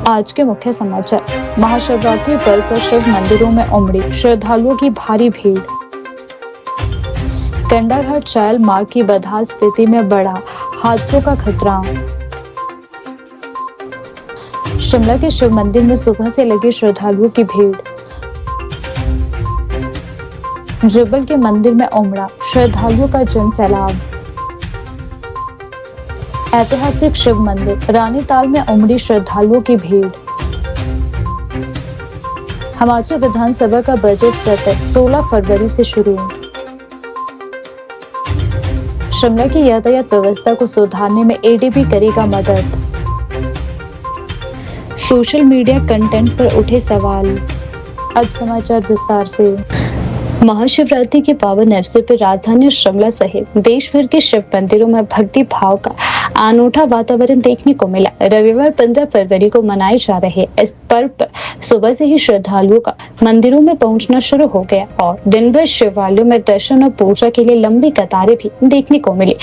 आज के मुख्य समाचार। महाशिवरात्रि पर्व पर शिव मंदिरों में उमड़ी श्रद्धालुओं की भारी भीड़। कंडाघाट चायल मार्ग की बदहाल स्थिति में बढ़ा हादसों का खतरा। शिमला के शिव मंदिर में सुबह से लगी श्रद्धालुओं की भीड़। जुब्बल के मंदिर में उमड़ा श्रद्धालुओं का जन सैलाब। ऐतिहासिक शिव मंदिर रानीताल में उमड़ी श्रद्धालुओं की भीड़। हिमाचल विधानसभा का बजट सत्र 16 फरवरी से शुरू। शिमला की यातायात व्यवस्था को सुधारने में एडीबी करेगा मदद। सोशल मीडिया कंटेंट पर उठे सवाल। अब समाचार विस्तार से। महाशिवरात्रि के पावन अवसर पर राजधानी शिमला सहित देश भर के शिव मंदिरों में भक्ति भाव का अनूठा वातावरण देखने को मिला। रविवार 15 फरवरी को मनाए जा रहे इस पर्व पर सुबह से ही श्रद्धालुओं का मंदिरों में पहुंचना शुरू हो गया और दिन भर शिवालयों में दर्शन और पूजा के लिए लंबी कतारें भी देखने को मिली।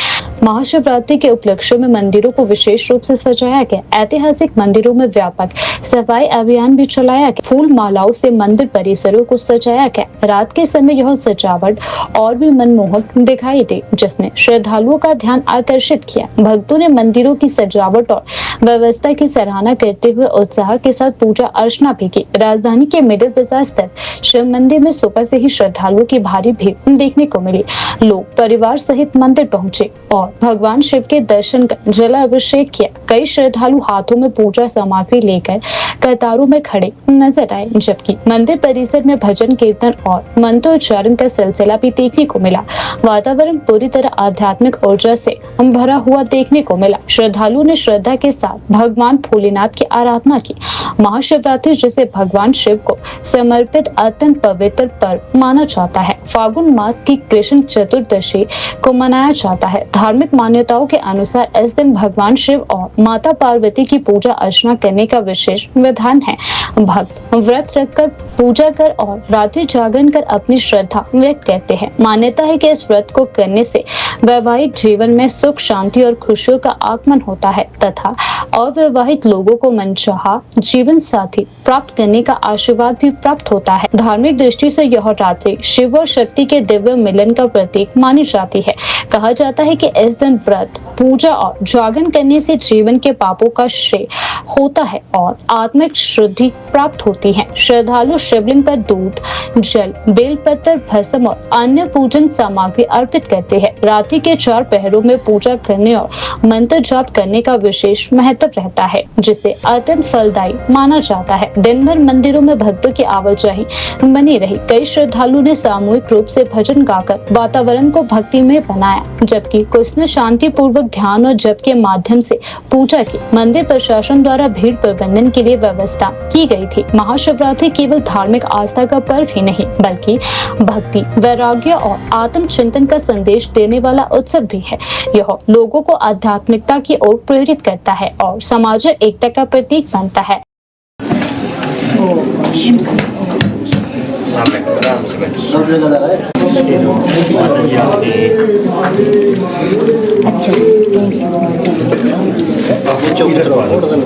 महाशिवरात्रि के उपलक्ष्य में मंदिरों को विशेष रूप से सजाया गया। ऐतिहासिक मंदिरों में व्यापक सफाई अभियान भी चलाया गया। फूल मालाओं से मंदिर परिसरों को सजाया गया। रात के समय यह सजावट और भी मनमोहक दिखाई दी, जिसने श्रद्धालुओं का ध्यान आकर्षित किया। भक्तों ने मंदिरों की सजावट और व्यवस्था की सराहना करते हुए उत्साह के साथ पूजा अर्चना भी की। राजधानी के मिडिल बाजार स्थित शिव मंदिर में सुबह से ही श्रद्धालुओं की भारी भीड़ देखने को मिली। लोग परिवार सहित मंदिर पहुंचे और भगवान शिव के दर्शन कर जलाभिषेक किया। कई श्रद्धालु हाथों में पूजा सामग्री लेकर कतारों में खड़े नजर आए, जबकि मंदिर परिसर में भजन कीर्तन और मंत्रोच्चारण का सिलसिला भी देखने को मिला। वातावरण पूरी तरह आध्यात्मिक ऊर्जा से भरा हुआ देखने को मिला। श्रद्धालुओं ने श्रद्धा के साथ भगवान भोलेनाथ की आराधना की। महाशिवरात्रि जिसे भगवान शिव को समर्पित अत्यंत पवित्र पर्व माना जाता है, फागुन मास की कृष्ण चतुर्दशी को मनाया जाता है। धार्मिक मान्यताओं के अनुसार इस दिन भगवान शिव और माता पार्वती की पूजा अर्चना करने का विशेष विधान है। भक्त व्रत रखकर पूजा कर और रात्रि जागरण कर अपनी श्रद्धा व्यक्त करते हैं। मान्यता है कि इस व्रत को करने से वैवाहिक जीवन में सुख शांति और खुशियों का आगमन होता है तथा अविवाहित लोगों को मनचाहा जीवन साथी प्राप्त करने का आशीर्वाद भी प्राप्त होता है। धार्मिक दृष्टि से यह रात्रि शिव और शक्ति के दिव्य मिलन का प्रतीक मानी जाती है। कहा जाता है कि इस दिन व्रत पूजा और जागरण करने से जीवन के पापों का श्रेय होता है और आत्मिक शुद्धि प्राप्त होती है। श्रद्धालु शिवलिंग पर दूध, जल, बेलपत्र, भस्म और अन्य पूजन सामग्री अर्पित करते हैं। रात्रि के 4 पहरों में पूजा करने और मंत्र जाप करने का विशेष महत्व रहता है, जिसे अत्यंत फलदायी माना जाता है। दिन भर मंदिरों में भक्तों की आवाजाही बनी रही। कई श्रद्धालुओं ने सामूहिक रूप से भजन गाकर वातावरण को भक्तिमय बनाया, जबकि कुछ ने शांति पूर्वक ध्यान और जप के माध्यम से पूजा की। मंदिर प्रशासन द्वारा भीड़ प्रबंधन के लिए व्यवस्था की गई थी। महाशिवरात्रि केवल धार्मिक आस्था का पर्व ही नहीं, बल्कि भक्ति, वैराग्य और आत्म चिंतन का संदेश देने वाला उत्सव भी है। यह लोगों को आध्यात्मिकता की ओर प्रेरित करता है और सामाजिक एकता का प्रतीक बनता है।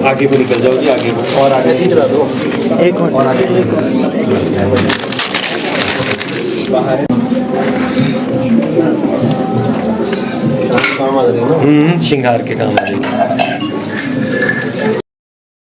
आगे भी निकल जाओ जी, आगे और आगे से चला दो। एक मिनट और आगे बाहर श्रृंगार के काम आ रही।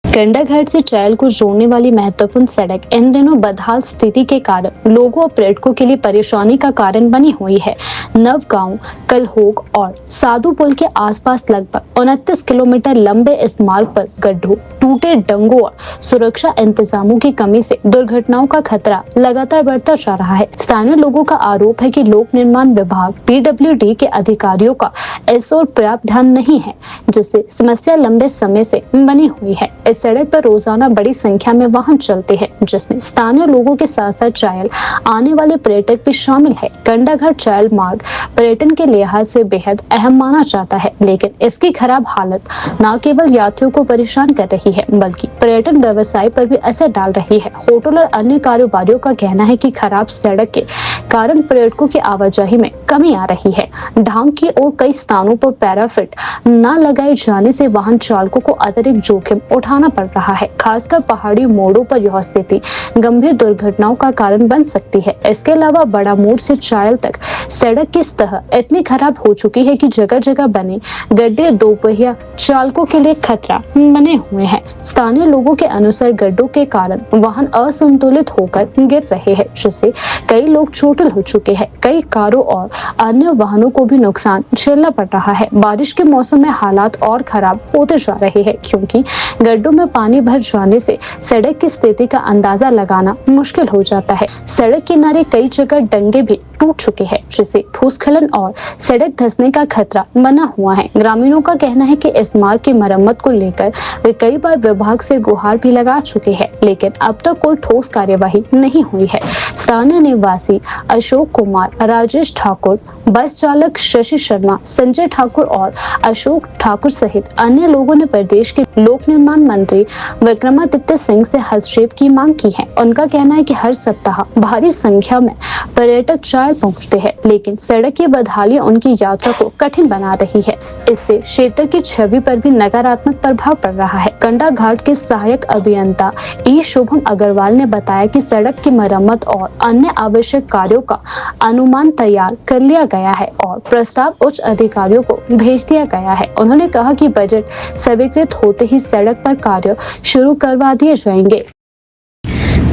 कंडाघाट से चायल को जोड़ने वाली महत्वपूर्ण सड़क इन दिनों बदहाल स्थिति के कारण लोगों और पर्यटकों के लिए परेशानी का कारण बनी हुई है। नवगांव, कलहोग और साधु पुल के आसपास लगभग 29 किलोमीटर लंबे इस मार्ग पर गड्ढों, टूटे डंगों और सुरक्षा इंतजामों की कमी से दुर्घटनाओं का खतरा लगातार बढ़ता जा रहा है। स्थानीय लोगों का आरोप है कि लोक निर्माण विभाग PWD के अधिकारियों का इस ओर पर्याप्त ध्यान नहीं है, जिससे समस्या लंबे समय से बनी हुई है। इस सड़क पर रोजाना बड़ी संख्या में वाहन चलते हैं, जिसमें स्थानीय लोगों के साथ साथ चायल आने वाले पर्यटक भी शामिल है। कंडाघाट चायल मार्ग पर्यटन के लिहाज से बेहद अहम माना जाता है, लेकिन इसकी खराब हालत न केवल यात्रियों को परेशान कर रही है, बल्कि पर्यटन व्यवसाय पर भी असर डाल रही है। होटल और अन्य कारोबारियों का कहना है कि खराब सड़क के कारण पर्यटकों की आवाजाही में कमी आ रही है। ढांग की और कई स्थानों पर पैराफिट न लगाए जाने से वाहन चालकों को अतिरिक्त जोखिम उठाना पड़ रहा है। खासकर पहाड़ी मोड़ों पर यह स्थिति गंभीर दुर्घटनाओं का कारण बन सकती है। इसके अलावा बड़ा मोड़ से चायल तक सड़क की सतह इतनी खराब हो चुकी है कि जगह जगह बने गड्ढे दोपहिया चालकों के लिए खतरा बने हुए हैं। स्थानीय लोगों के अनुसार गड्ढों के कारण वाहन असंतुलित होकर गिर रहे हैं, जिससे कई लोग चोटिल हो चुके हैं। कई कारों और अन्य वाहनों को भी नुकसान झेलना पड़ रहा है। बारिश के मौसम में हालात और खराब होते जा रहे हैं, क्योंकि गड्ढों में पानी भर जाने से सड़क की स्थिति का अंदाजा लगाना मुश्किल हो जाता है। सड़क किनारे कई जगह डंगे भी टूट चुके हैं, जिससे भूस्खलन और सड़क धंसने का खतरा बना हुआ है। ग्रामीणों का कहना है कि इस मार्ग की मरम्मत को लेकर वे कई बार विभाग से गुहार भी लगा चुके हैं, लेकिन अब तक कोई ठोस कार्यवाही नहीं हुई है। स्थानीय निवासी अशोक कुमार, राजेश ठाकुर, बस चालक शशि शर्मा, संजय ठाकुर और अशोक ठाकुर सहित अन्य लोगों ने प्रदेश के लोक निर्माण मंत्री विक्रमादित्य सिंह से हस्तक्षेप की मांग की है। उनका कहना है कि हर सप्ताह भारी संख्या में पर्यटक चायल पहुंचते हैं, लेकिन सड़क की बदहाली उनकी यात्रा को कठिन बना रही है। इससे क्षेत्र की छवि पर भी नकारात्मक प्रभाव पड़ रहा है। कंडा घाट के सहायक अभियंता ई शुभम अग्रवाल ने बताया कि सड़क की मरम्मत और अन्य आवश्यक कार्यों का अनुमान तैयार कर लिया गया है और प्रस्ताव उच्च अधिकारियों को भेज दिया गया है। उन्होंने कहा कि बजट स्वीकृत होते ही सड़क पर कार्य शुरू करवा दिए जाएंगे।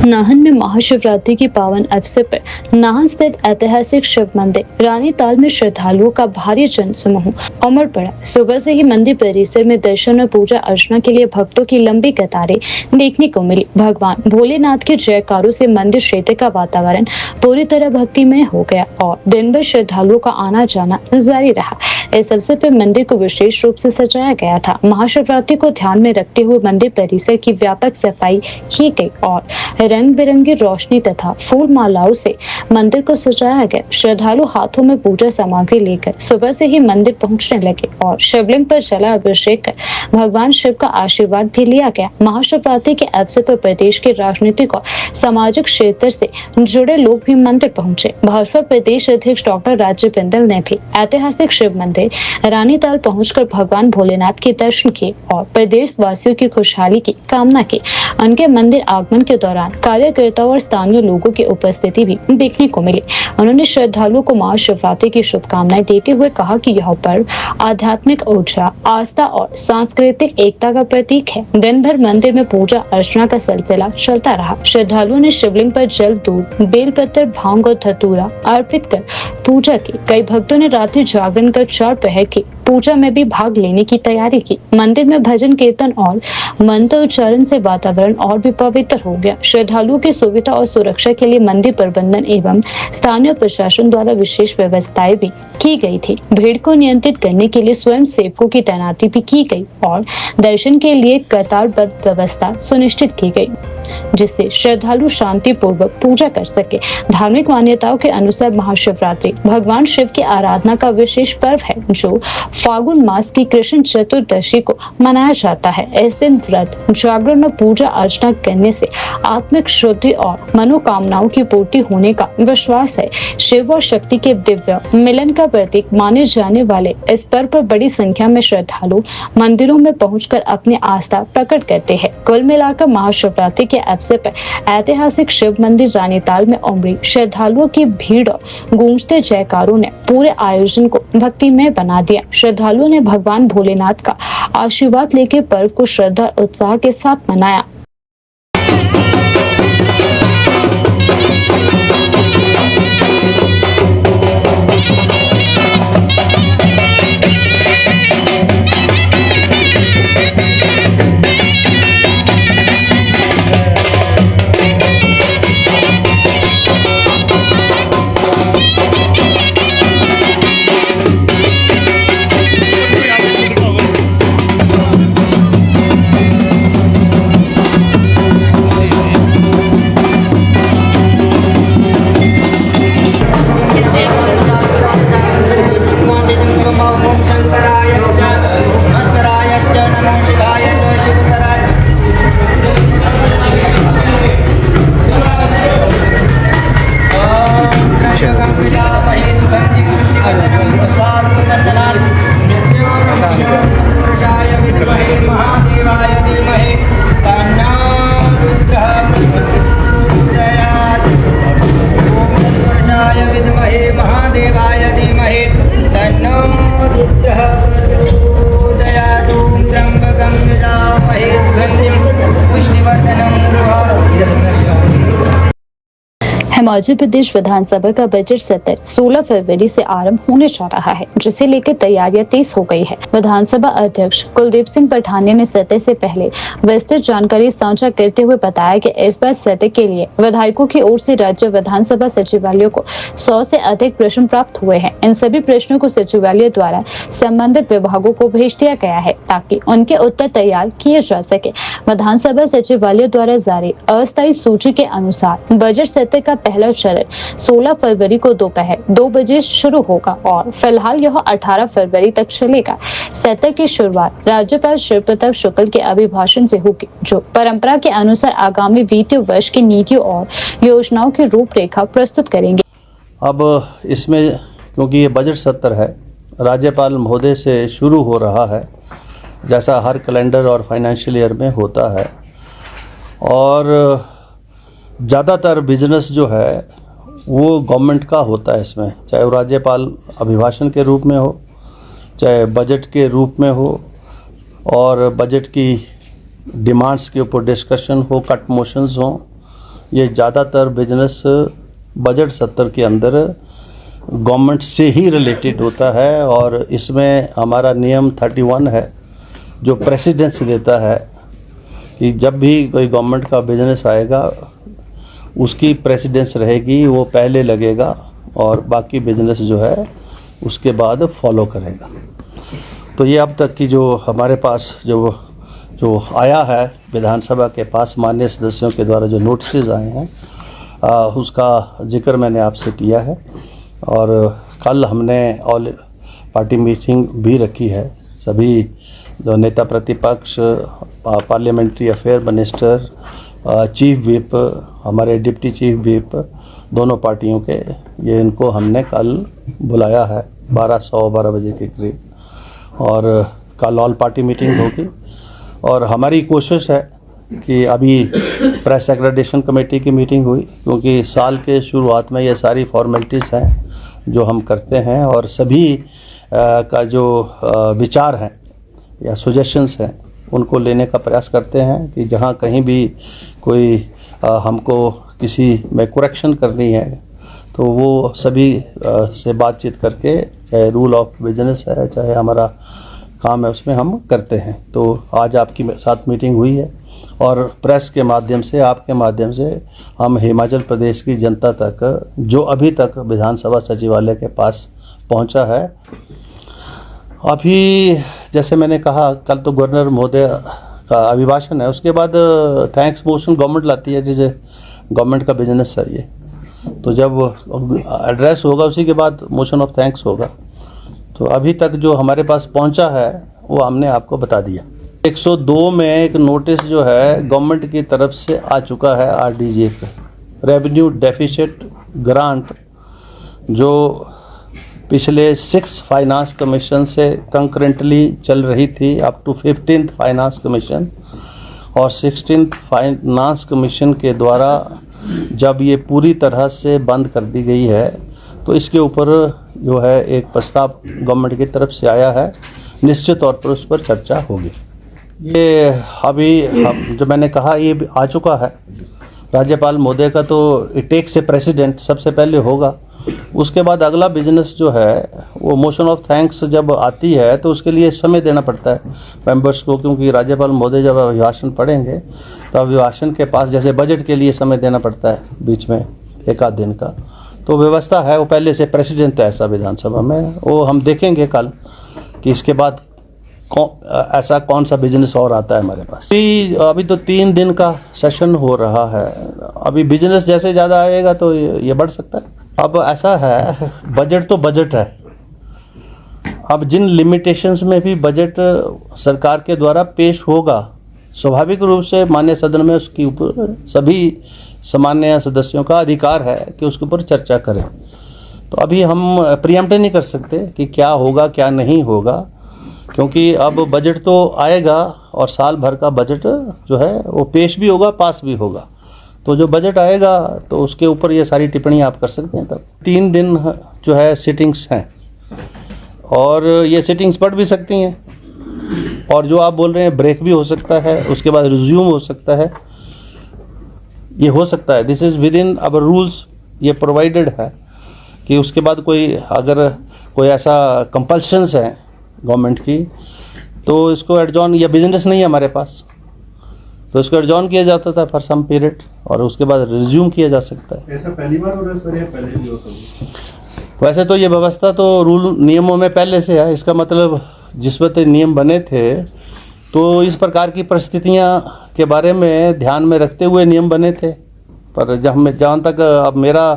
नाहन में महाशिवरात्रि की पावन अवसर पर नाहन स्थित ऐतिहासिक शिव मंदिर रानीताल में श्रद्धालुओं का भारी जन समूह उमड़ पड़ा। सुबह से ही मंदिर परिसर में दर्शन और पूजा अर्चना के लिए भक्तों की लंबी कतारें देखने को मिली। भगवान भोलेनाथ के जयकारों से मंदिर क्षेत्र का वातावरण पूरी तरह भक्तिमय हो गया और दिन भर श्रद्धालुओं का आना जाना जारी रहा। इस अवसर पर मंदिर को विशेष रूप से सजाया गया था। महाशिवरात्रि को ध्यान में रखते हुए मंदिर परिसर की व्यापक सफाई की गई और रंग बिरंगी रोशनी तथा फूल मालाओं से मंदिर को सजाया गया। श्रद्धालु हाथों में पूजा सामग्री लेकर सुबह से ही मंदिर पहुंचने लगे और शिवलिंग पर जला अभिषेक कर भगवान शिव का आशीर्वाद भी लिया गया। महाशिवरात्रि के अवसर पर प्रदेश के राजनीतिक और सामाजिक क्षेत्र से जुड़े लोग भी मंदिर पहुंचे। भाजपा प्रदेश अध्यक्ष डॉक्टर राजीव बिंदल ने भी ऐतिहासिक शिव मंदिर रानीताल पहुंचकर भगवान भोलेनाथ के दर्शन किए और प्रदेश वासियों की खुशहाली की कामना की। उनके मंदिर आगमन के दौरान कार्यकर्ताओं और स्थानीय लोगों की उपस्थिति भी देखने को मिली। उन्होंने श्रद्धालुओं को महाशिवरात्रि की शुभकामनाएं देते हुए कहा कि यह पर्व आध्यात्मिक ऊर्जा, आस्था और सांस्कृतिक एकता का प्रतीक है। दिन भर मंदिर में पूजा अर्चना का सिलसिला चलता रहा। श्रद्धालुओं ने शिवलिंग पर जल, दूध, बेलपत्र, भांग और धतूरा अर्पित कर पूजा की। कई भक्तों ने रात्रि जागरण कर 4 पहर की पूजा में भी भाग लेने की तैयारी की। मंदिर में भजन कीर्तन और मंत्र उच्चारण से वातावरण और भी पवित्र हो गया। श्रद्धालुओं की सुविधा और सुरक्षा के लिए मंदिर प्रबंधन एवं स्थानीय प्रशासन द्वारा विशेष व्यवस्थाएं भी की गई थी। भीड़ को नियंत्रित करने के लिए स्वयं सेवकों की तैनाती भी की गई और दर्शन के लिए कतारबद्ध व्यवस्था सुनिश्चित की गई, जिससे श्रद्धालु शांति पूर्वक पूजा कर सके। धार्मिक मान्यताओं के अनुसार महाशिवरात्रि भगवान शिव की आराधना का विशेष पर्व है, जो फागुन मास की कृष्ण चतुर्दशी को मनाया जाता है। इस दिन व्रत, जागरण और पूजा अर्चना करने से आत्मिक शुद्धि और मनोकामनाओं की पूर्ति होने का विश्वास है। शिव और शक्ति के दिव्य मिलन का प्रतीक माने जाने वाले इस पर्व पर बड़ी संख्या में श्रद्धालु मंदिरों में पहुंचकर अपनी आस्था प्रकट करते हैं। कुल मिलाकर महाशिवरात्रि के अवसर पर ऐतिहासिक शिव मंदिर रानीताल में उमड़ी श्रद्धालुओं की भीड़ और गूंजते जयकारों ने पूरे आयोजन को भक्तिमय बना दिया। श्रद्धालुओं ने भगवान भोलेनाथ का आशीर्वाद लेकर पर्व को श्रद्धा और उत्साह के साथ मनाया। मध्य प्रदेश विधानसभा का बजट सत्र 16 फरवरी से आरंभ होने जा रहा है, जिसे लेकर तैयारियां तेज हो गई है। विधानसभा अध्यक्ष कुलदीप सिंह पठानिया ने सत्र से पहले विस्तृत जानकारी साझा करते हुए बताया कि इस बार सत्र के लिए विधायकों की ओर से राज्य विधानसभा सचिवालयों को 100 से अधिक प्रश्न प्राप्त हुए हैं। इन सभी प्रश्नों को सचिवालय द्वारा संबंधित विभागों को भेज दिया गया है ताकि उनके उत्तर तैयार किए जा सके। विधानसभा सचिवालय द्वारा जारी अस्थायी सूची के अनुसार बजट सत्र का पहला चरण 16 फरवरी को दोपहर 2 बजे शुरू होगा और फिलहाल यह 18 फरवरी तक चलेगा। सत्र की शुरुआत राज्यपाल शिव प्रताप शुक्ल के अभिभाषण से होगी, जो परंपरा के अनुसार आगामी वित्तीय वर्ष की नीतियों और योजनाओं की रूपरेखा प्रस्तुत करेंगे। अब इसमें क्योंकि ये बजट सत्र है, राज्यपाल महोदय से शुरू हो रहा है, जैसा हर कैलेंडर और फाइनेंशियल ईयर में होता है, और ज़्यादातर बिजनेस जो है वो गवर्नमेंट का होता है इसमें, चाहे वो राज्यपाल अभिभाषण के रूप में हो, चाहे बजट के रूप में हो, और बजट की डिमांड्स के ऊपर डिस्कशन हो, कट मोशंस हो। ये ज़्यादातर बिजनेस बजट सत्र के अंदर गवर्नमेंट से ही रिलेटेड होता है, और इसमें हमारा नियम 31 है जो प्रेसिडेंस देता है कि जब भी कोई गवर्नमेंट का बिजनेस आएगा उसकी प्रेसिडेंस रहेगी, वो पहले लगेगा और बाकी बिजनेस जो है उसके बाद फॉलो करेगा। तो ये अब तक की जो हमारे पास जो आया है विधानसभा के पास माननीय सदस्यों के द्वारा जो नोटिस आए हैं, उसका जिक्र मैंने आपसे किया है। और कल हमने ऑल पार्टी मीटिंग भी रखी है। सभी जो नेता प्रतिपक्ष, parliamentary affair minister, chief whip, हमारे डिप्टी चीफ विप, दोनों पार्टियों के, ये इनको हमने कल बुलाया है 12 बजे के करीब, और कल ऑल पार्टी मीटिंग होगी। और हमारी कोशिश है कि अभी प्रेस एक्रेडिटेशन कमेटी की मीटिंग हुई, क्योंकि साल के शुरुआत में ये सारी फॉर्मेलिटीज़ हैं जो हम करते हैं, और सभी का जो विचार हैं या सजेशंस हैं उनको लेने का प्रयास करते हैं कि जहाँ कहीं भी कोई हमको किसी में करेक्शन करनी है तो वो सभी से बातचीत करके, चाहे रूल ऑफ बिजनेस है, चाहे हमारा काम है, उसमें हम करते हैं। तो आज आपकी साथ मीटिंग हुई है, और प्रेस के माध्यम से, आपके माध्यम से हम हिमाचल प्रदेश की जनता तक जो अभी तक विधानसभा सचिवालय के पास पहुंचा है, अभी जैसे मैंने कहा कल तो गवर्नर महोदय का अभिभाषण है, उसके बाद थैंक्स मोशन गवर्नमेंट लाती है, जिसे गवर्नमेंट का बिजनेस है ये। तो जब एड्रेस होगा उसी के बाद मोशन ऑफ थैंक्स होगा। तो अभी तक जो हमारे पास पहुंचा है वो हमने आपको बता दिया। 102 में एक नोटिस जो है गवर्नमेंट की तरफ से आ चुका है आरडीजे पे, रेवेन्यू डेफिसिट ग्रांट, जो पिछले 6 फाइनेंस कमीशन से कंकरेंटली चल रही थी up to 15th finance commission, और 16th फाइनेंस कमीशन के द्वारा जब ये पूरी तरह से बंद कर दी गई है, तो इसके ऊपर जो है एक प्रस्ताव गवर्नमेंट की तरफ से आया है, निश्चित तौर पर उस पर चर्चा होगी। ये अभी जो मैंने कहा ये आ चुका है राज्यपाल महोदय का, तो इट टेक्स ए प्रेसिडेंट, सबसे पहले होगा। उसके बाद अगला बिजनेस जो है वो मोशन ऑफ थैंक्स जब आती है तो उसके लिए समय देना पड़ता है मेंबर्स को, क्योंकि राज्यपाल महोदय जब अभिभाषण पढ़ेंगे तो अभिभाषण के पास जैसे बजट के लिए समय देना पड़ता है बीच में 1 आध दिन का, तो व्यवस्था है वो पहले से प्रेसिडेंट है ऐसा विधानसभा में। वो हम देखेंगे कल कि इसके बाद ऐसा कौन सा बिजनेस और आता है हमारे पास। अभी तो 3 दिन का सेशन हो रहा है, अभी बिजनेस जैसे ज़्यादा आएगा तो ये बढ़ सकता है। अब ऐसा है, बजट तो बजट है, अब जिन लिमिटेशंस में भी बजट सरकार के द्वारा पेश होगा, स्वाभाविक रूप से माननीय सदन में उसके ऊपर सभी सामान्य सदस्यों का अधिकार है कि उसके ऊपर चर्चा करें। तो अभी हम प्रीएम्प्ट नहीं कर सकते कि क्या होगा क्या नहीं होगा, क्योंकि अब बजट तो आएगा और साल भर का बजट जो है वो पेश भी होगा, पास भी होगा। तो जो बजट आएगा तो उसके ऊपर ये सारी टिप्पणी आप कर सकते हैं। तब 3 दिन जो है सिटिंग्स हैं, और ये सिटिंग्स बढ़ भी सकती हैं, और जो आप बोल रहे हैं ब्रेक भी हो सकता है, उसके बाद रिज्यूम हो सकता है, ये हो सकता है। This is within our rules ये प्रोवाइडेड है कि उसके बाद अगर कोई ऐसा कंपल्शंस है गवर्नमेंट की, तो इसको एडजॉर्न, या बिजनेस नहीं है हमारे पास तो इसको एडजॉर्न किया जाता था फॉर सम पीरियड और उसके बाद रिज्यूम किया जा सकता है। ऐसा पहली बार हो रहा है सर या पहले भी होता है? वैसे तो ये व्यवस्था तो रूल नियमों में पहले से है। इसका मतलब जिस वक्त नियम बने थे तो इस प्रकार की परिस्थितियां के बारे में ध्यान में रखते हुए नियम बने थे, पर जहाँ तक अब मेरा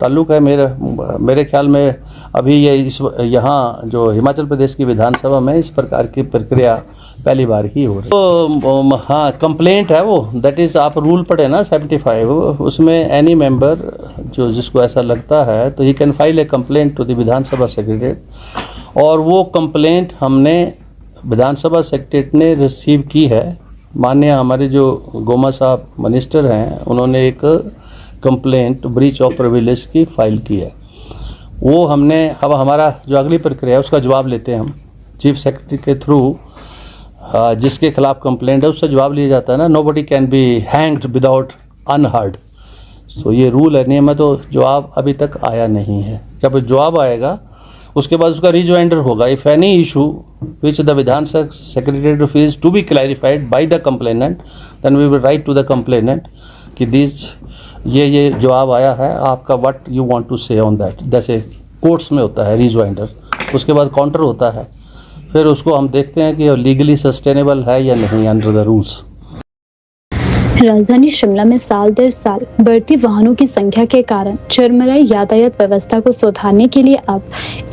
ताल्लुक़ है, मेरे ख्याल में अभी यहाँ जो हिमाचल प्रदेश की विधानसभा में इस प्रकार की प्रक्रिया पहली बार ही हो रही है। तो हाँ, कंप्लेंट है वो, दैट इज़, आप रूल पढ़े ना 75, उसमें एनी मेंबर जो जिसको ऐसा लगता है तो he can file a complaint to the Vidhan Sabha secretariat, और वो कंप्लेंट हमने विधानसभा सेक्रेटरीट ने रिसीव की है। माननीय हमारे जो गोमा साहब मिनिस्टर हैं, उन्होंने एक कंप्लेंट ब्रीच ऑफ प्रिविलेज की फाइल की है। वो हमने, अब हमारा जो अगली प्रक्रिया है उसका जवाब लेते हैं हम चीफ सेक्रेटरी के थ्रू। जिसके खिलाफ कंप्लेंट है उससे जवाब लिया जाता है ना, nobody can be hanged without unheard. तो ये रूल है, नियम है, तो जवाब अभी तक आया नहीं है। जब जवाब आएगा उसके बाद उसका रिजॉइंडर होगा। If any issue which the Vidhan Sabha secretariat feels to be clarified by the complainant, then we will write to the complainant कि दिस ये जवाब आया है आपका, what you want to say on that. जैसे कोर्ट्स में होता है रिजॉइंडर, उसके बाद काउंटर होता है, फिर उसको हम देखते हैं कि लीगली सस्टेनेबल है या नहीं अंडर द रूल्स। राजधानी शिमला में साल दर साल बढ़ती वाहनों की संख्या के कारण चरमराई यातायात व्यवस्था को सुधारने के लिए अब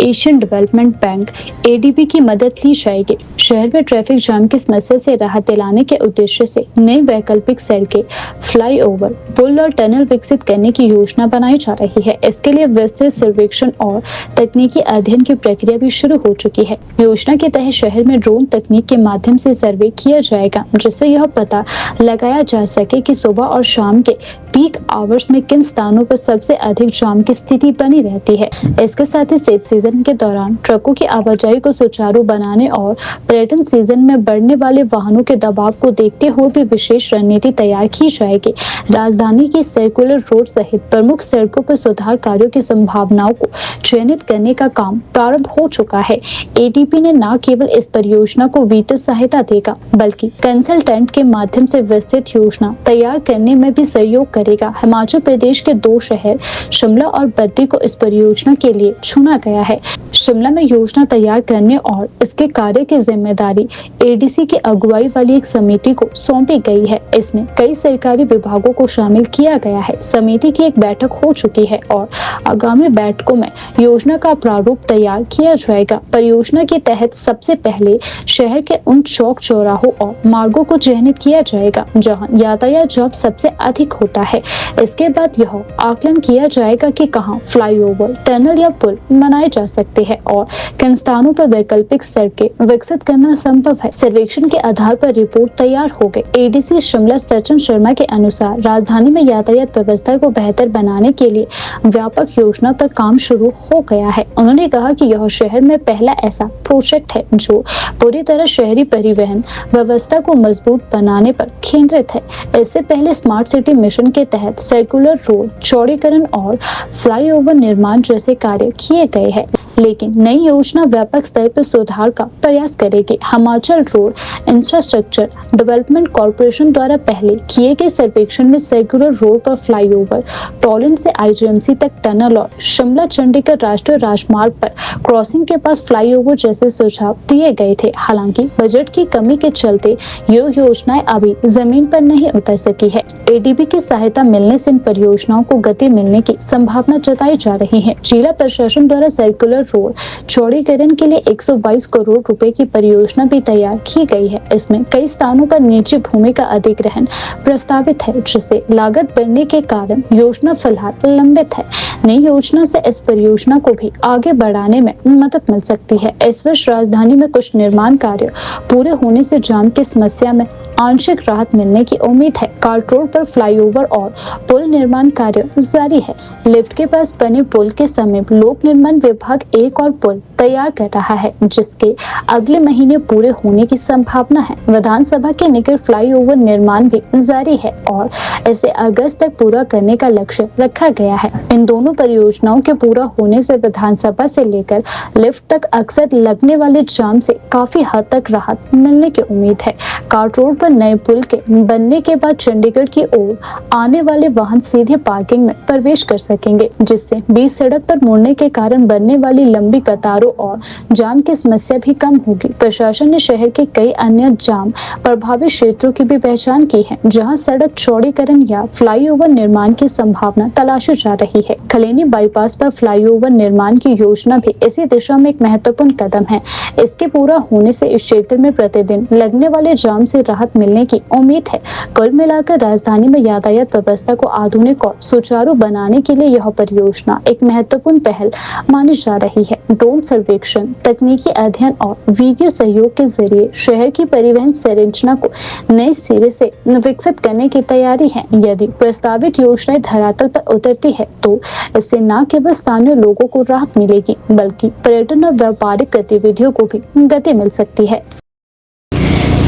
एशियन डेवलपमेंट बैंक एडीबी की मदद ली जाएगी। शहर में ट्रैफिक जाम की समस्या से राहत दिलाने के उद्देश्य से नई वैकल्पिक सड़कें, फ्लाईओवर, पुल और टनल विकसित करने की योजना बनाई जा रही है। इसके लिए विस्तृत सर्वेक्षण और तकनीकी अध्ययन की प्रक्रिया भी शुरू हो चुकी है। योजना के तहत शहर में ड्रोन तकनीक के माध्यम से सर्वे किया जाएगा, जिससे यह पता लगाया जा सके कि सुबह और शाम के पीक आवर्स में किन स्थानों पर सबसे अधिक जाम की स्थिति बनी रहती है। इसके साथ ही सेब सीजन के दौरान ट्रकों की आवाजाही को सुचारू बनाने और पर्यटन सीजन में बढ़ने वाले वाहनों के दबाव को देखते हुए भी विशेष रणनीति तैयार की जाएगी। राजधानी की सर्कुलर रोड सहित प्रमुख सड़कों पर सुधार कार्यों की संभावनाओं को चयनित करने का काम प्रारंभ हो चुका है। एडीपी ने न केवल इस परियोजना को वित्तीय सहायता देगा, बल्कि कंसल्टेंट के माध्यम से विस्तृत योजना तैयार करने में भी सहयोग करेगा। हिमाचल प्रदेश के 2 शहर शिमला और बद्दी को इस परियोजना के लिए चुना गया है। शिमला में योजना तैयार करने और इसके कार्य की जिम्मेदारी एडीसी की अगुवाई वाली एक समिति को सौंपी गई है। इसमें कई सरकारी विभागों को शामिल किया गया है। समिति की एक बैठक हो चुकी है और आगामी बैठकों में योजना का प्रारूप तैयार किया जाएगा। परियोजना के तहत सबसे पहले शहर के उन चौक चौराहों और मार्गों को चिन्हित किया जाएगा जहां यातायात जाम सबसे अधिक होता है। इसके बाद यह आकलन किया जाएगा कि कहां फ्लाईओवर, टनल या पुल बनाए जा सकते हैं और किन स्थानों पर वैकल्पिक सड़कें विकसित करना संभव है। सर्वेक्षण के आधार पर रिपोर्ट तैयार हो गई। एडीसी शिमला सचिन शर्मा के अनुसार राजधानी में यातायात व्यवस्था को बेहतर बनाने के लिए व्यापक योजना पर काम शुरू हो गया है। उन्होंने कहा कि यह शहर में पहला ऐसा प्रोजेक्ट है जो पूरी तरह शहरी परिवहन व्यवस्था को मजबूत बनाने पर केंद्रित है। इससे पहले स्मार्ट सिटी मिशन के तहत सर्कुलर रोड चौड़ीकरण और फ्लाईओवर निर्माण जैसे कार्य किए गए हैं, लेकिन नई योजना व्यापक स्तर पर सुधार का प्रयास करेगी। Himachal road infrastructure development corporation द्वारा पहले किए गए सर्वेक्षण में सर्कुलर रोड पर फ्लाईओवर, टोलिन से आईजीएमसी तक टनल और शिमला चंडीगढ़ राष्ट्रीय राजमार्ग पर क्रॉसिंग के पास फ्लाईओवर जैसे सुझाव दिए गए थे। हालांकि बजट की कमी के चलते ये योजनाएं अभी जमीन पर नहीं उतर सकी है। एडीबी की सहायता मिलने से इन परियोजनाओं को गति मिलने की संभावना जताई जा रही है। जिला प्रशासन द्वारा सर्कुलर रोड चौड़ीकरण के लिए 122 करोड़ रुपए की परियोजना भी तैयार की गई है। इसमें कई स्थानों पर निजी भूमि का अधिग्रहण प्रस्तावित है, जिससे लागत बढ़ने के कारण योजना फिलहाल लंबित है। नई योजना से इस परियोजना को भी आगे बढ़ाने में मदद मिल सकती है। इस वर्ष राजधानी में कुछ निर्माण कार्य पूरे होने से जाम की समस्या में आंशिक राहत मिलने की उम्मीद है। कार्ट रोड पर फ्लाईओवर और पुल निर्माण कार्य जारी है। लिफ्ट के पास बने पुल के समीप लोक निर्माण विभाग एक और पुल तैयार कर रहा है, जिसके अगले महीने पूरे होने की संभावना है। विधानसभा के निकट फ्लाईओवर निर्माण भी जारी है और इसे अगस्त तक पूरा करने का लक्ष्य रखा गया है। इन दोनों परियोजनाओं के पूरा होने से विधानसभा से लेकर लिफ्ट तक अक्सर लगने वाले जाम से काफी हद तक राहत मिलने की उम्मीद है। कार्ट रोड पर नए पुल के बनने के बाद चंडीगढ़ की ओर आने वाले वाहन सीधे पार्किंग में प्रवेश कर सकेंगे, जिससे बीच सड़क पर मुड़ने के कारण बनने वाली लंबी कतारों और जाम की समस्या भी कम होगी। प्रशासन ने शहर के कई अन्य जाम प्रभावित क्षेत्रों की भी पहचान की है, जहां सड़क चौड़ीकरण या फ्लाईओवर निर्माण की संभावना तलाशी जा रही है। खलेनी बाईपास पर फ्लाईओवर निर्माण की योजना भी इसी दिशा में एक महत्वपूर्ण कदम है। इसके पूरा होने से इस क्षेत्र में प्रतिदिन लगने वाले जाम से राहत मिलने की उम्मीद है। कुल मिलाकर राजधानी में यातायात व्यवस्था को आधुनिक और सुचारू बनाने के लिए यह परियोजना एक महत्वपूर्ण पहल मानी जा रही है। ड्रोन सर्वेक्षण, तकनीकी अध्ययन और वीडियो सहयोग के जरिए शहर की परिवहन संरचना को नए सिरे से विकसित करने की तैयारी है। यदि प्रस्तावित योजनाएं धरातल पर उतरती है तो इससे न केवल स्थानीय लोगों को राहत मिलेगी, बल्कि पर्यटन और व्यापारिक गतिविधियों को भी गति मिल सकती है।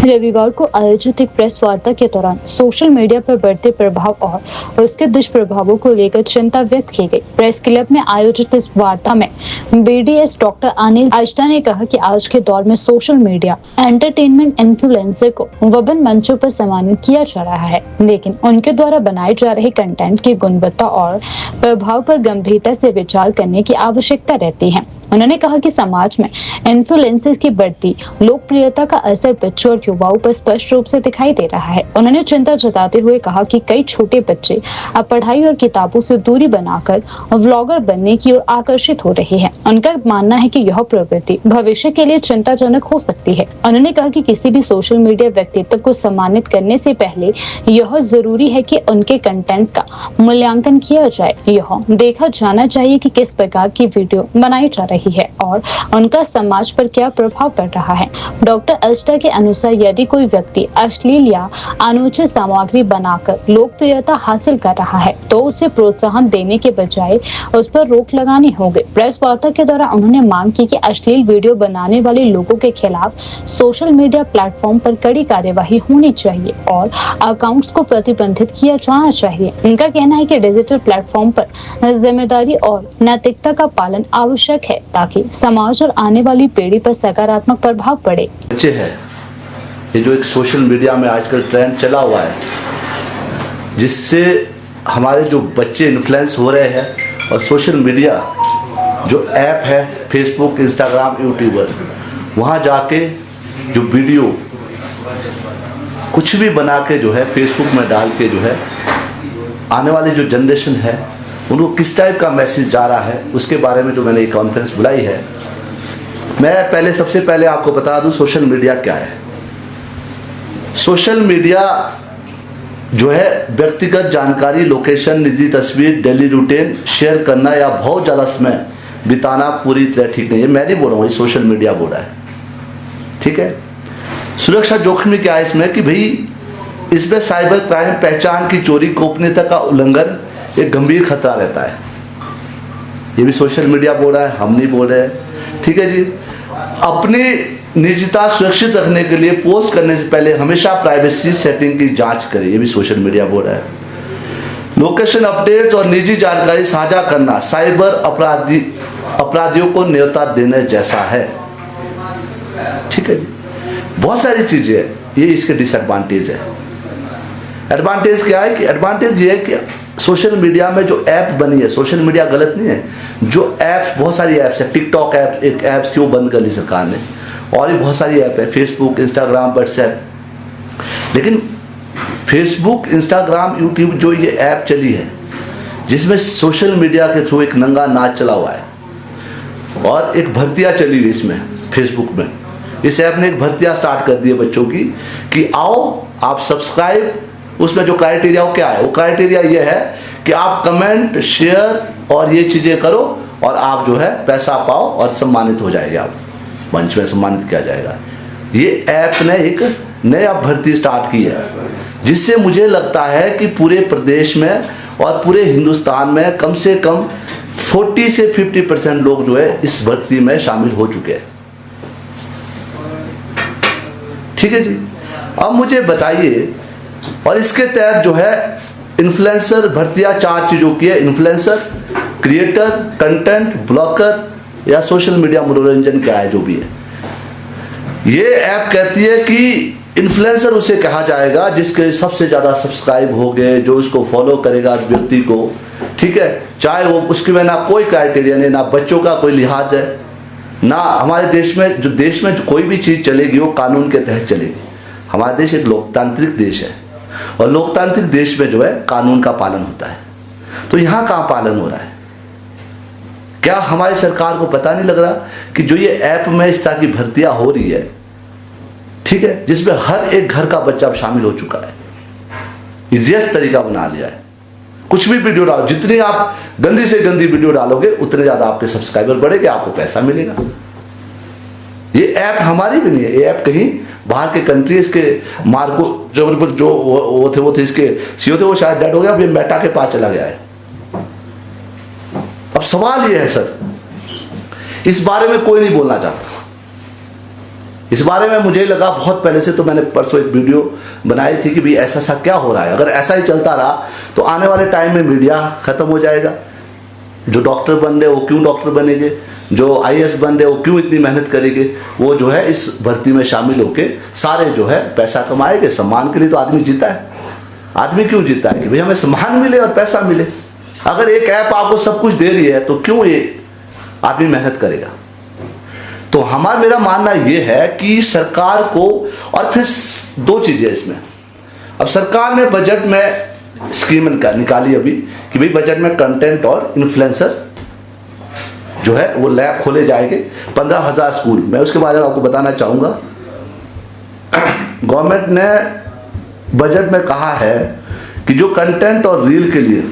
रविवार को आयोजित एक प्रेस वार्ता के दौरान सोशल मीडिया पर बढ़ते प्रभाव और उसके दुष्प्रभावों को लेकर चिंता व्यक्त की गई। प्रेस क्लब में आयोजित इस वार्ता में BDS डॉक्टर अनिल आष्टा ने कहा कि आज के दौर में सोशल मीडिया एंटरटेनमेंट इन्फ्लुएंसर को विभिन्न मंचों पर सम्मानित किया जा रहा है, लेकिन उनके द्वारा बनाए जा रहे कंटेंट की गुणवत्ता और प्रभाव पर गंभीरता से विचार करने की आवश्यकता रहती है। उन्होंने कहा कि समाज में इन्फ्लुएंसर्स की बढ़ती लोकप्रियता का असर बच्चों और युवाओं पर स्पष्ट रूप से दिखाई दे रहा है। उन्होंने चिंता जताते हुए कहा कि कई छोटे बच्चे अब पढ़ाई और किताबों से दूरी बनाकर व्लॉगर बनने की ओर आकर्षित हो रहे हैं। उनका मानना है कि यह प्रवृत्ति भविष्य के लिए चिंताजनक हो सकती है। उन्होंने कहा कि किसी भी सोशल मीडिया व्यक्तित्व को सम्मानित करने से पहले यह जरूरी है कि उनके कंटेंट का मूल्यांकन किया जाए। यह देखा जाना चाहिए कि किस प्रकार की वीडियो बनाई जा रही है और उनका समाज पर क्या प्रभाव पड़ रहा है। डॉक्टर अष्टा के अनुसार यदि कोई व्यक्ति अश्लील या अनुचित सामग्री बनाकर लोकप्रियता हासिल कर रहा है तो उसे प्रोत्साहन देने के बजाय उस पर रोक लगानी होगी। प्रेस वार्ता के दौरान उन्होंने मांग की कि अश्लील वीडियो बनाने वाले लोगों के खिलाफ सोशल मीडिया प्लेटफॉर्म पर कड़ी कार्यवाही होनी चाहिए और अकाउंट्स को प्रतिबंधित किया जाना चाहिए। उनका कहना है कि डिजिटल प्लेटफॉर्म पर जिम्मेदारी और नैतिकता का पालन आवश्यक है ताकि समाज और आने वाली पीढ़ी पर सकारात्मक प्रभाव पड़े। बच्चे हैं, ये जो एक सोशल मीडिया में आजकल ट्रेंड चला हुआ है, जिससे हमारे जो बच्चे इन्फ्लुएंस हो रहे हैं और सोशल मीडिया जो ऐप है फेसबुक, इंस्टाग्राम, यूट्यूबर, वहाँ जाके जो वीडियो कुछ भी बना के जो है फेसबुक में डाल के जो है आने वाली जो जनरेशन है उनको किस टाइप का मैसेज जा रहा है, उसके बारे में जो मैंने ये कॉन्फ्रेंस बुलाई है। मैं सबसे पहले आपको बता दूं सोशल मीडिया क्या है। सोशल मीडिया जो है व्यक्तिगत जानकारी, लोकेशन, निजी तस्वीर, डेली रूटीन शेयर करना या बहुत ज़्यादा समय बिताना पूरी तरह ठीक नहीं है। मैं नहीं बोल रहा हूँ, ये सोशल मीडिया बोल रहा है, ठीक है। सुरक्षा जोखिम क्या है इसमें कि भाई इसमें साइबर क्राइम, पहचान की चोरी, गोपनीयता का उल्लंघन एक गंभीर खतरा रहता है। ये भी सोशल मीडिया बोल रहा है, हम नहीं बोल रहे हैं, ठीक है जी। अपनी निजता सुरक्षित रखने के लिए पोस्ट करने से पहले हमेशा प्राइवेसी सेटिंग की जांच करें, ये भी सोशल मीडिया बोल रहा है। लोकेशन अपडेट्स और निजी जानकारी साझा करना साइबर अपराधियों को न्योता देने जैसा है, ठीक है जी। बहुत सारी चीजें ये इसके डिसएडवांटेज है। एडवांटेज क्या है कि एडवांटेज ये है कि सोशल मीडिया में जो ऐप बनी है, सोशल मीडिया गलत नहीं है, जो ऐप्स, बहुत सारी ऐप्स है, टिकटॉक ऐप एक ऐप थी वो बंद कर ली सरकार ने, और भी बहुत सारी ऐप है, फेसबुक, इंस्टाग्राम, व्हाट्सएप। लेकिन फेसबुक, इंस्टाग्राम, यूट्यूब जो ये ऐप चली है जिसमें सोशल मीडिया के थ्रू एक नंगा नाच चला हुआ है और एक भर्तियाँ चली हुई इसमें फेसबुक में। इस ऐप ने एक भर्तियाँ स्टार्ट कर दी है बच्चों की कि आओ आप सब्सक्राइब, उसमें जो क्राइटेरिया वो क्या है, वो क्राइटेरिया ये है कि आप कमेंट, शेयर और ये चीज़ें करो और आप जो है पैसा पाओ और सम्मानित हो जाएगा, आप मंच में सम्मानित किया जाएगा। ये ऐप ने एक नया भर्ती स्टार्ट की है जिससे मुझे लगता है कि पूरे प्रदेश में और पूरे हिंदुस्तान में कम से कम 40 से 50% लोग जो है इस भर्ती में शामिल हो चुके हैं। ठीक है जी। अब मुझे बताइए, और इसके तहत जो है इन्फ्लुएंसर भर्तियां 4 चीज़ों की है। इन्फ्लुएंसर, क्रिएटर, कंटेंट, ब्लॉगर या सोशल मीडिया मनोरंजन क्या है जो भी है। ये ऐप कहती है कि इन्फ्लुएंसर उसे कहा जाएगा जिसके सबसे ज़्यादा सब्सक्राइब हो गए, जो उसको फॉलो करेगा व्यक्ति को। ठीक है, चाहे वो उसके में ना कोई क्राइटेरिया नहीं, ना बच्चों का कोई लिहाज है, ना हमारे देश में जो कोई भी चीज़ चलेगी वो कानून के तहत चलेगी। हमारा देश एक लोकतांत्रिक देश है और लोकतांत्रिक देश में जो है कानून का पालन होता है। तो यहाँ कहाँ पालन हो रहा है? क्या हमारी सरकार को पता नहीं लग रहा कि जो ये ऐप में इस तरह की भर्तियां हो रही है, ठीक है, जिसमें हर एक घर का बच्चा शामिल हो चुका है, इजिएस्ट तरीका बना लिया है। कुछ भी वीडियो डालो, जितनी आप गंदी से गंदी वीडियो डालोगे उतने ज्यादा आपके सब्सक्राइबर बढ़ेंगे, आपको पैसा मिलेगा। ये ऐप हमारी भी नहीं है, ये ऐप कहीं बाहर के कंट्रीज के मार्को जो वो थे इसके सीईओ थे, वो शायद डेड हो गया, अब ये मेटा के पास चला गया है। अब सवाल ये है सर, इस बारे में कोई नहीं बोलना चाहता। इस बारे में मुझे लगा बहुत पहले से, तो मैंने परसों एक वीडियो बनाई थी कि भाई ऐसा क्या हो रहा है। अगर ऐसा ही चलता रहा तो आने वाले टाइम में मीडिया खत्म हो जाएगा। जो डॉक्टर बन रहे वो क्यों डॉक्टर बनेंगे, जो आईएएस बन रहे वो क्यों इतनी मेहनत करेंगे, वो जो है इस भर्ती में शामिल होके सारे जो है पैसा कमाएंगे। सम्मान के लिए तो आदमी जीता है। आदमी क्यों जीता है? कि भाई हमें सम्मान मिले और पैसा मिले। अगर एक ऐप आपको सब कुछ दे रही है तो क्यों ये आदमी मेहनत करेगा? तो मेरा मानना ये है कि सरकार को, और फिर 2 चीजें इसमें, अब सरकार ने बजट में स्कीम निकाली अभी कि भाई बजट में कंटेंट और इन्फ्लुएंसर जो है वो लैब खोले जाएंगे 15,000 स्कूल। मैं उसके बारे में आपको बताना चाहूंगा। गवर्नमेंट ने बजट में कहा है कि जो कंटेंट और रील के लिए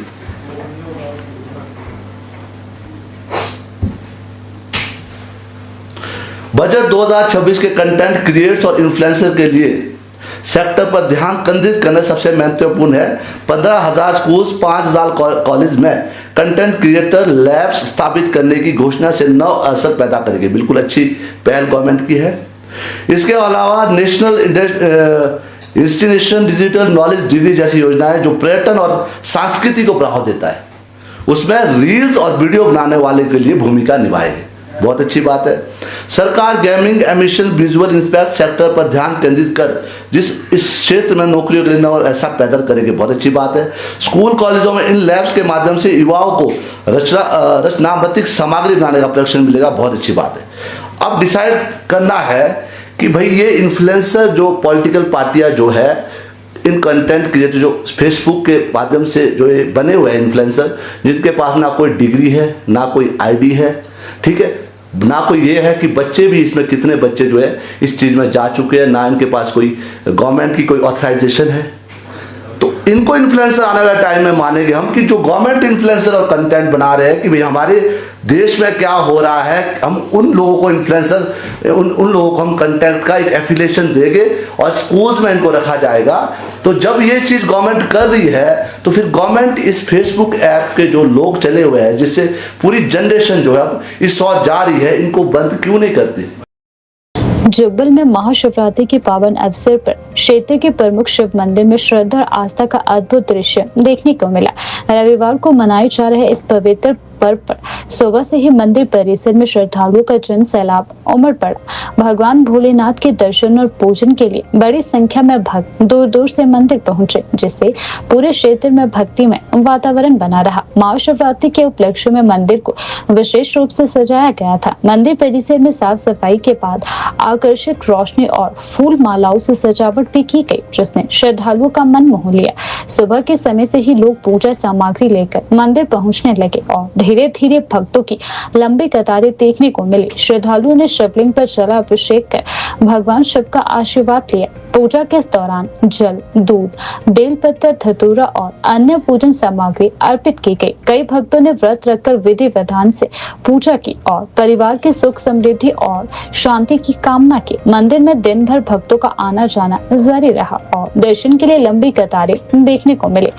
बजट 2026 के कंटेंट क्रिएटर्स और इन्फ्लुएंसर के लिए सेक्टर पर ध्यान केंद्रित करना सबसे महत्वपूर्ण है। 15,000 स्कूल्स, 5,000 कॉलेज में कंटेंट क्रिएटर लैब्स स्थापित करने की घोषणा से नव अवसर पैदा करेगी। बिल्कुल अच्छी पहल गवर्नमेंट की है। इसके अलावा national institution digital knowledge degree जैसी योजनाएं जो पर्यटन और संस्कृति को बढ़ावा देता है, उसमें रील्स और वीडियो बनाने वाले के लिए भूमिका निभाएगी। बहुत अच्छी बात है। सरकार gaming, emission, visual impact sector पर ध्यान केंद्रित कर जिस इस क्षेत्र में नौकरियों के लिए और ऐसा पैदा करेंगे। बहुत अच्छी बात है। स्कूल कॉलेजों में इन लैब्स के माध्यम से युवाओं को रचनात्मक सामग्री बनाने का प्रशिक्षण मिलेगा। बहुत अच्छी बात है। अब डिसाइड करना है कि भाई ये इन्फ्लुएंसर जो पॉलिटिकल पार्टियां जो है, इन कंटेंट क्रिएटर जो फेसबुक के माध्यम से जो ये बने हुए हैं इन्फ्लुएंसर, जिनके पास ना कोई डिग्री है, ना कोई आईडी है, ठीक है, ना कोई ये है कि बच्चे भी, इसमें कितने बच्चे जो है इस चीज़ में जा चुके हैं, ना इनके पास कोई गवर्नमेंट की कोई ऑथराइजेशन है। तो इनको इन्फ्लुएंसर आने वाले टाइम में मानेंगे हम कि जो गवर्नमेंट इन्फ्लुएंसर और कंटेंट बना रहे हैं कि भाई हमारे देश में क्या हो रहा है, हम उन लोगों को इन्फ्लुएंसर, उन लोगों को हम कंटेंट का एक एफिलिएशन देंगे और स्कूल्स में इनको रखा जाएगा। तो जब ये चीज़ गवर्नमेंट कर रही है तो फिर गवर्नमेंट इस फेसबुक ऐप के जो लोग चले हुए हैं, जिससे पूरी जनरेशन जो है अब इस ओर जा रही है, इनको बंद क्यों नहीं करती? जुब्बल में महाशिवरात्रि के पावन अवसर पर क्षेत्र के प्रमुख शिव मंदिर में श्रद्धा और आस्था का अद्भुत दृश्य देखने को मिला। रविवार को मनाए जा रहे इस पवित्र पर्व पर सुबह से ही मंदिर परिसर में श्रद्धालुओं का जन सैलाब उमड़ पड़ा। भगवान भोलेनाथ के दर्शन और पूजन के लिए बड़ी संख्या में भक्त दूर दूर से मंदिर पहुंचे, जिससे पूरे क्षेत्र में भक्तिमय वातावरण बना रहा। महाशिवरात्रि के उपलक्ष्य में मंदिर को विशेष रूप से सजाया गया था। मंदिर परिसर में साफ सफाई के बाद आकर्षक रोशनी और फूल मालाओं से सजावट भी की गई, जिसने श्रद्धालुओं का मन मोह लिया। सुबह के समय से ही लोग पूजा सामग्री लेकर मंदिर पहुंचने लगे और धीरे धीरे भक्तों की लंबी कतारें देखने को मिली। श्रद्धालुओं ने शिवलिंग पर जला अभिषेक कर भगवान शिव का आशीर्वाद लिया। पूजा के दौरान जल, दूध, बेलपत्र, धतूरा और अन्य पूजन सामग्री अर्पित की गई। कई भक्तों ने व्रत रखकर विधि विधान से पूजा की और परिवार की सुख समृद्धि और शांति की कामना की। मंदिर में दिन भर भक्तों का आना जाना जारी रहा और दर्शन के लिए लंबी कतारें देखने को मिली।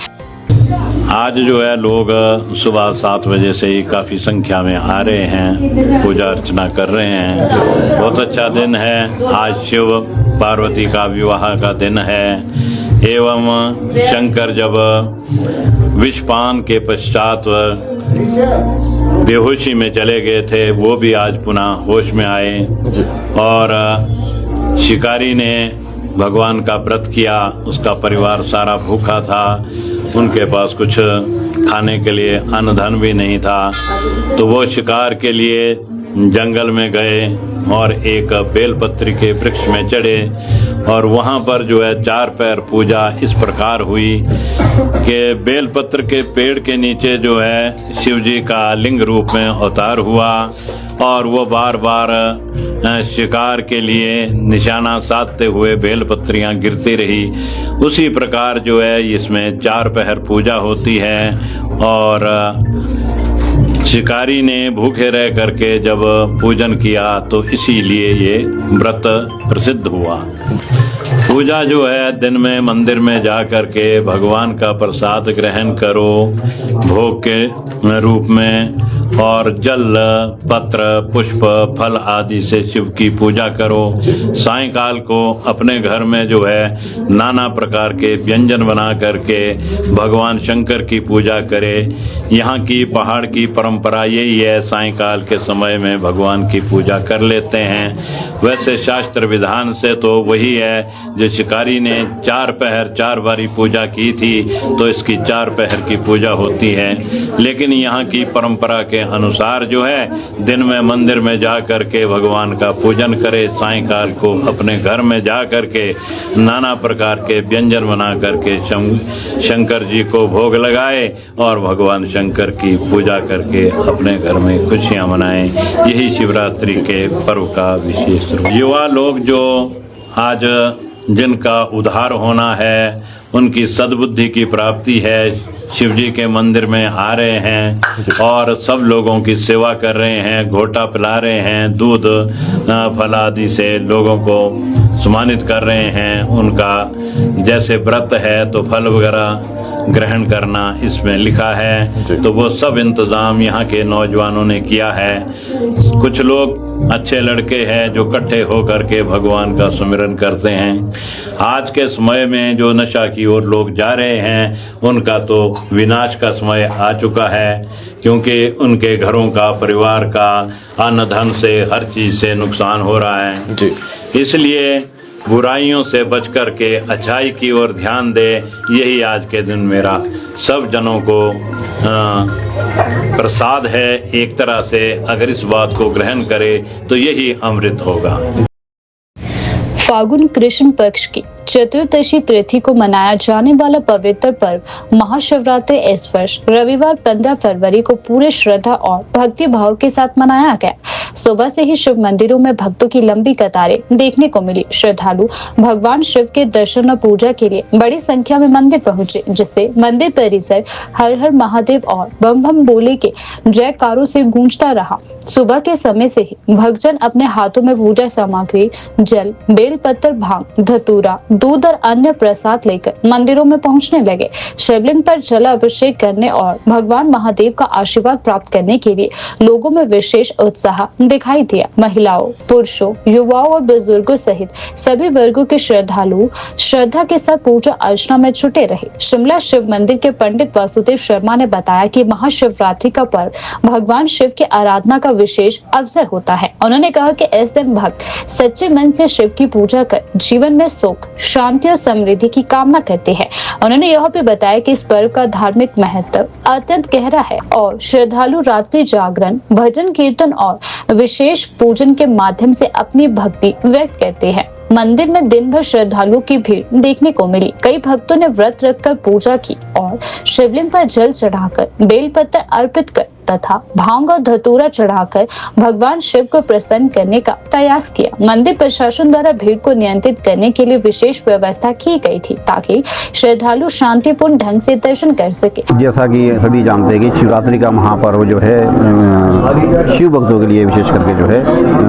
आज जो है लोग सुबह 7 बजे से ही काफ़ी संख्या में आ रहे हैं, पूजा अर्चना कर रहे हैं। बहुत अच्छा दिन है। आज शिव पार्वती का विवाह का दिन है एवं शंकर जब विषपान के पश्चात बेहोशी में चले गए थे, वो भी आज पुनः होश में आए। और शिकारी ने भगवान का व्रत किया, उसका परिवार सारा भूखा था, उनके पास कुछ खाने के लिए अन्न धन भी नहीं था, तो वो शिकार के लिए जंगल में गए और एक बेलपत्री के वृक्ष में चढ़े और वहाँ पर जो है 4 पैर पूजा इस प्रकार हुई कि बेलपत्र के पेड़ के नीचे जो है शिव जी का लिंग रूप में अवतार हुआ और वो बार बार शिकार के लिए निशाना साधते हुए बेलपत्रियां गिरती रही। उसी प्रकार जो है इसमें 4 पहर पूजा होती है और शिकारी ने भूखे रह करके जब पूजन किया तो इसीलिए ये व्रत प्रसिद्ध हुआ। पूजा जो है दिन में मंदिर में जा कर के भगवान का प्रसाद ग्रहण करो भोग के रूप में और जल पत्र पुष्प फल आदि से शिव की पूजा करो। सायंकाल को अपने घर में जो है नाना प्रकार के व्यंजन बना करके भगवान शंकर की पूजा करे। यहाँ की पहाड़ की परंपरा यही है, सायंकाल के समय में भगवान की पूजा कर लेते हैं। वैसे शास्त्र विधान से तो वही है जो शिकारी ने 4 पहर 4 बारी पूजा की थी, तो इसकी 4 पहर की पूजा होती है। लेकिन यहाँ की परंपरा के अनुसार जो है दिन में मंदिर में जा करके भगवान का पूजन करे, सायंकाल को अपने घर में जा करके नाना प्रकार के व्यंजन बना करके शंकर जी को भोग लगाए और भगवान शंकर की पूजा करके अपने घर में खुशियाँ मनाएं। यही शिवरात्रि के पर्व का विशेष रूप। युवा लोग जो आज जिनका उद्धार होना है, उनकी सद्बुद्धि की प्राप्ति है, शिव जी के मंदिर में आ रहे हैं और सब लोगों की सेवा कर रहे हैं, घोटा पिला रहे हैं, दूध फल आदि से लोगों को सम्मानित कर रहे हैं। उनका जैसे व्रत है तो फल वगैरह ग्रहण करना इसमें लिखा है, तो वो सब इंतज़ाम यहाँ के नौजवानों ने किया है। कुछ लोग अच्छे लड़के हैं जो इकट्ठे होकर के भगवान का सुमिरन करते हैं। आज के समय में जो नशा की ओर लोग जा रहे हैं, उनका तो विनाश का समय आ चुका है, क्योंकि उनके घरों का परिवार का अन्न धन से हर चीज़ से नुकसान हो रहा है जी। इसलिए बुराइयों से बच कर के अच्छाई की ओर ध्यान दे। यही आज के दिन मेरा सब जनों को प्रसाद है। एक तरह से अगर इस बात को ग्रहण करे तो यही अमृत होगा। फागुन कृष्ण पक्ष की चतुर्दशी तिथि को मनाया जाने वाला पवित्र पर्व महाशिवरात्रि इस वर्ष रविवार 15 फरवरी को पूरे श्रद्धा और भक्ति भाव के साथ मनाया गया। सुबह से ही शिव मंदिरों में भक्तों की लंबी कतारें देखने को मिली। श्रद्धालु भगवान शिव के दर्शन और पूजा के लिए बड़ी संख्या में मंदिर पहुंचे, जिससे मंदिर परिसर हर हर महादेव और बम बम बोले के जयकारों से गूंजता रहा। सुबह के समय से ही भक्तजन अपने हाथों में पूजा सामग्री जल बेलपत्र भांग धतूरा दूध और अन्य प्रसाद लेकर मंदिरों में पहुंचने लगे। शिवलिंग पर जल अभिषेक करने और भगवान महादेव का आशीर्वाद प्राप्त करने के लिए लोगों में विशेष उत्साह दिखाई दिया। महिलाओं, पुरुषों, युवाओं और बुजुर्गों सहित सभी वर्गों के श्रद्धालु श्रद्धा के साथ पूजा अर्चना में छुटे रहे। शिमला शिव मंदिर के पंडित वासुदेव शर्मा ने बताया कि महाशिवरात्रि का पर्व भगवान शिव की आराधना का विशेष अवसर होता है। उन्होंने कहा कि इस दिन भक्त सच्चे मन से शिव की पूजा कर जीवन में सुख शांति और समृद्धि की कामना करते हैं। उन्होंने यह भी बताया कि इस पर्व का धार्मिक महत्व अत्यंत गहरा है और श्रद्धालु रात्रि जागरण भजन कीर्तन और विशेष पूजन के माध्यम से अपनी भक्ति व्यक्त करते हैं। मंदिर में दिन भर श्रद्धालुओं की भीड़ देखने को मिली। कई भक्तों ने व्रत रखकर पूजा की और शिवलिंग पर जल चढ़ाकर बेलपत्र अर्पित कर तथा भांग और धतूरा चढ़ाकर भगवान शिव को प्रसन्न करने का प्रयास किया। मंदिर प्रशासन द्वारा भीड़ को नियंत्रित करने के लिए विशेष व्यवस्था की गई थी ताकि श्रद्धालु शांतिपूर्ण ढंग से दर्शन कर सके। जैसा कि सभी जानते हैं कि शिवरात्रि का महापर्व जो है शिव भक्तों के लिए विशेष करके जो है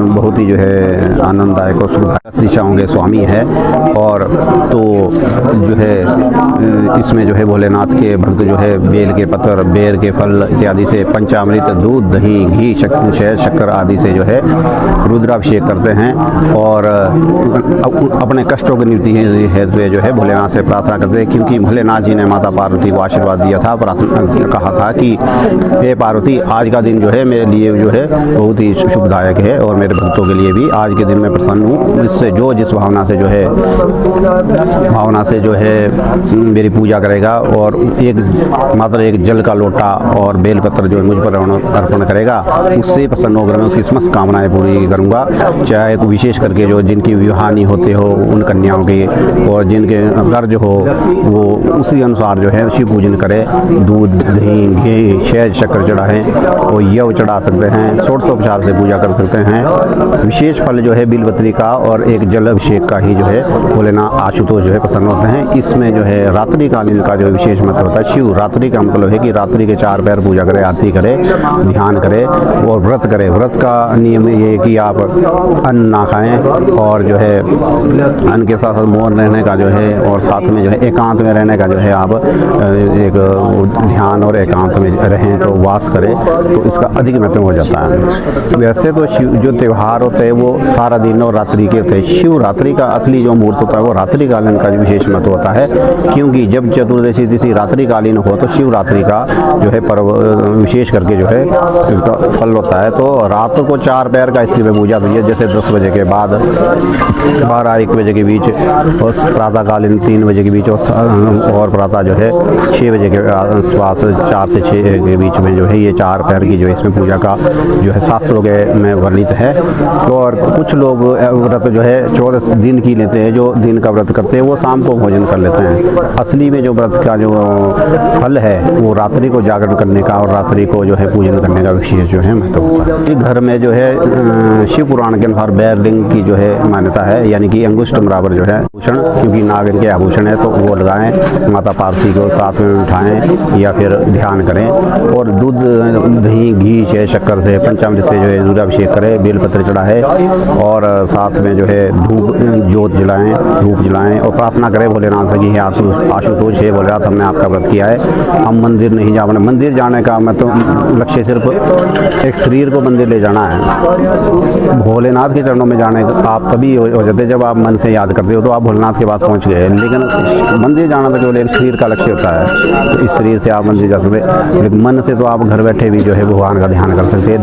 बहुत ही जो है आनंददायक और सुखदायक दिशाओं के स्वामी है। और तो जो है इसमें जो है भोलेनाथ के भक्त जो है बेल के पत्र, बेर के फल इत्यादि से पंचामृत, दूध, दही, घी, शहद, शक्कर आदि से जो है रुद्राभिषेक करते हैं और अपने कष्टों की निवृत्ति हेतु जो है भोलेनाथ से प्रार्थना करते हैं। क्योंकि भोलेनाथ जी ने माता पार्वती को आशीर्वाद दिया था, कहा था कि हे पार्वती, आज का दिन जो है मेरे लिए जो है बहुत ही शुभदायक है और मेरे भक्तों के लिए भी आज के दिन में प्रसन्न हूँ। इससे जो जिस भावना से जो है मेरी पूजा करेगा और मात्र एक जल का लोटा और बेलपत्र जो मुझ पर अर्पण करेगा, उससे प्रसन्न होकर मैं उसकी समस्त कामनाएं पूरी करूंगा। चाहे तो विशेष करके जो जिनकी विवाह नहीं होते हो उन कन्याओं की और जिनके कर्ज हो वो उसी अनुसार जो है शिव पूजन करे। दूध, दही, घी, शहद, शक्कर चढ़ाएं और यव चढ़ा सकते हैं, षोडशोपचार से पूजा कर सकते हैं। विशेष फल जो है बिलपत्री का और एक जल अभिषेक का ही जो है भोलेनाथ आशुतोष जो है प्रसन्न होते हैं। इसमें जो है रात्रि कालीन का जो विशेष महत्व होता है। शिव रात्रि का मतलब है कि रात्रि के 4 पहर पूजा करे, आरती करे, ध्यान करे और व्रत करे। व्रत का नियम ये है कि आप अन्न ना खाएं और जो है अन्न के साथ मौन रहने का जो है और साथ में जो है एकांत में रहने का जो है आप एक ध्यान और एकांत में रहें तो वास करें तो इसका अधिक महत्व हो जाता है। वैसे तो शिव जो त्यौहार होते हैं वो सारा दिन और रात्रि के होते हैं। शिवरात्रि का असली जो मुहूर्त होता है वो रात्रि कालीन का विशेष महत्व होता है। क्योंकि जब चतुर्दशी तिथि रात्रि कालीन हो तो शिवरात्रि का जो है पर्व विशेष करके जो है इसका फल होता है। तो रात को 4 पहर का इसकी पूजा हुई है, जैसे 10 बजे के बाद 12-1 बजे के बीच और प्रातःकालीन 3 बजे के बीच और प्रातः जो है 6 बजे के आसपास 4 से 6 के बीच में जो है ये 4 पहर की जो है इसमें पूजा का जो है शास्त्रों के में वर्णित है। और कुछ लोग व्रत जो है 14 दिन की लेते हैं, जो दिन का व्रत करते हैं वो शाम को भोजन कर लेते हैं। असली में जो व्रत का जो फल है वो रात्रि को जागरण करने का और रात्रि को जो है पूजन करने का विशेष जो है महत्व होता है। घर में जो है शिव पुराण के अनुसार बैरलिंग की जो है मान्यता है, यानी कि अंगुष्ठ बराबर जो है आभूषण, क्योंकि नागिन के आभूषण है तो वो लगाएं, माता पार्वती को साथ में उठाएं या फिर ध्यान करें और दूध, दही, घी, शहद, शक्कर से पंचामृत से जो है रुद्राभिषेक करें, बेलपत्र चढ़ाए और साथ में जो है धूप जलाएं और प्रार्थना करें भोलेनाथ से कि आशुतोष है भोलेनाथ, हमने आपका व्रत किया है, हम मंदिर नहीं जा पाए। मंदिर जाने का मतलब लक्ष्य सिर्फ एक शरीर को मंदिर ले जाना है। भोलेनाथ के चरणों में जाने आप तभी हो जाते जब आप मन से याद करते हो तो आप भोलेनाथ के पास पहुंच गए। लेकिन मंदिर जाना तो केवल एक शरीर का लक्ष्य होता है, तो इस शरीर से आप मंदिर जा सकते, लेकिन मन से तो आप घर बैठे भी जो है भगवान का ध्यान कर सकते हैं।